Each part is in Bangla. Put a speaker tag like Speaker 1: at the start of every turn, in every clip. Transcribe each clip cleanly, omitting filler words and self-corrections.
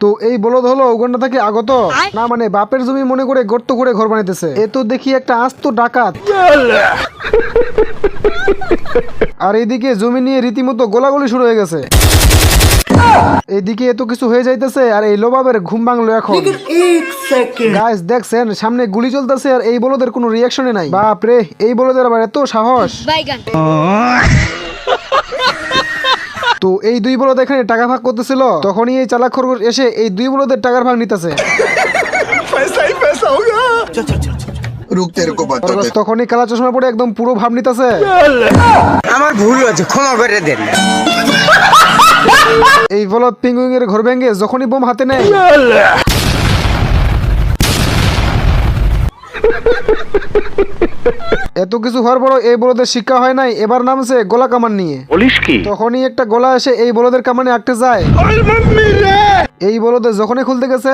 Speaker 1: তো এই বলদ হলো উগান্ডা থেকে আগত, না মানে বাপের জমি মনে করে গর্ত করে ঘর বানাইতেছে। এ তো দেখি একটা আস্ত ডাকাত। আর এইদিকে জমি নিয়ে রীতিমতো গোলাগুলি শুরু হয়ে গেছে। এইদিকে এত কিছু হয়ে যাইতেছে আর এই লোবাবের ঘুম ভাঙলো এখন। গাইস দেখছেন সামনে গুলি চলতেছে আর এই বলদের কোনো রিয়াকশনই নাই। বাপ রে, এই বলদের আবার এত সাহস। তো এই দুই বলদ এখানে টাকা ভাগ করতেছিল, তখনই এই চালাক খরগোশ এসে এই দুই বলদের টাকার ভাগ নিতেছে। তখনই কালা চশমা পরে একদম পুরো ভাব নিতেছে।
Speaker 2: আমার ভুল হয়েছে, ক্ষমা করে দেন।
Speaker 1: এই বলদ পিঙ্গুইং এর ঘর ভেঙে যখনই বোম হাতে নেয়, এত কিছু হওয়ার পরও এই বলদের শিক্ষা হয় নাই, এবার নামছে গোলা কামান নিয়ে। তখনই একটা গোলা এসে এই বলদের কামানে আটকে যায়। এই বলদের যখনই খুলতে গেছে,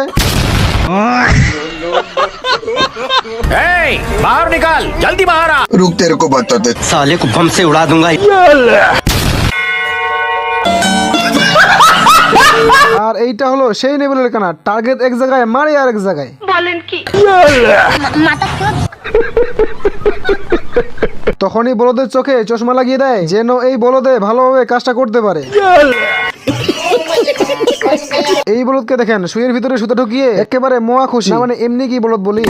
Speaker 3: बाहर निकाल, जल्दी बाहर आ।
Speaker 2: रुक, तेरे को बताते साले को बम से उड़ा दूंगा।
Speaker 1: আর এইটা হলো সেই নেবলের কানা, টার্গেট এক জায়গায় মারে আর এক জায়গায়।
Speaker 4: বলেন কি?
Speaker 1: তখনই বলদের চোখে চশমা লাগিয়ে দেয় যেন এই বলদে ভালোভাবে কাজটা করতে পারে। এই বলদকে দেখেন শুয়ের ভিতরে সুতা ঢুকিয়ে একেবারে মোয়া খুশি, না মানে এমনি কি বলদ বলি।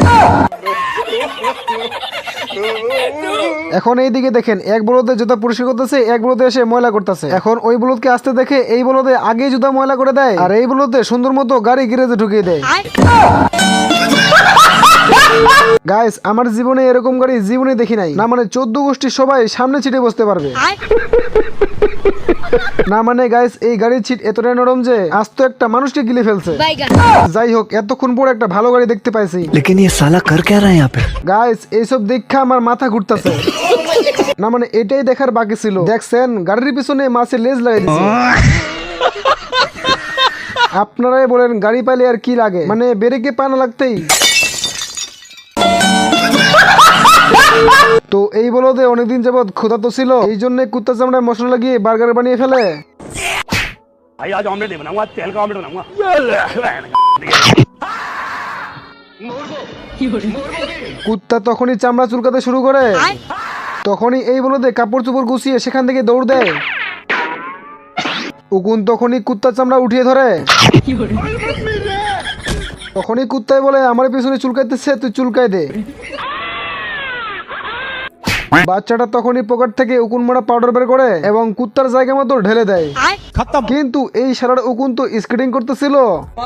Speaker 1: এখন এই দিকে দেখেন এক বলদে জুতা পরিষ্কার করতেছে, এক বলদে এসে ময়লা করতেছে। এখন ওই বলদকে আসতে দেখে এই বলদে আগে জুতা ময়লা করে দেয় আর এই বলদে সুন্দর মতো গাড়ি গ্যারেজে ঢুকিয়ে দেয়। গাইস আমার জীবনে এরকম গাড়ি জীবনে দেখি নাই, না মানে 14 গোষ্ঠী সবাই সামনে ছিটে বসতে পারবে। না মানে গাইস এই গাড়ির ছিট এতটাই নরম যে আস্ত একটা মানুষকে গিলে ফেলছে। যাই হোক এতক্ষণ পর একটা ভালো গাড়ি দেখতে পাইছি।
Speaker 2: लेकिन ये साला कर क्या रहा है यहाँ पे?
Speaker 1: গাইস এইসব দেখা আমার মাথা ঘুরতেছে। না মানে এটাই দেখার বাকি ছিল। দেখছেন গাড়ির পিছনে মাছের লেজ লাগিয়ে দিয়েছে। আপনারাই বলেন গাড়ি পাইলে আর কি লাগে, মানে ব্রেকে পা না লাগতেই। তো এই বলদে অনেকদিন যাবত ক্ষুধার্ত ছিল, এই জন্য কুত্তা চামড়ায় মশলা লাগিয়ে বার্গার বানিয়ে ফেলে।
Speaker 3: भाई आज ऑमलेट नहीं बनाऊंगा, तेल का ऑमलेट बनाऊंगा।
Speaker 1: কুত্তা তখনই চামড়া চুলকাতে শুরু করে। তখনই এই বলদে কাপড় চোপড় গুছিয়ে সেখান থেকে দৌড় দেয়। উকুন তখনই কুত্তার চামড়া উঠিয়ে ধরে। তখনই কুত্তায় বলে আমার পিছনে চুলকাইতেছে, তুই চুলকাই দে। বাচ্চাটা তখনই পকেট থেকে উকুন মারা পাউডার বের করে এবং কুত্তার জায়গা মতো ঢেলে দেয়। কিন্তু এই সারার উকুন তো স্কেটিং করতেছিল।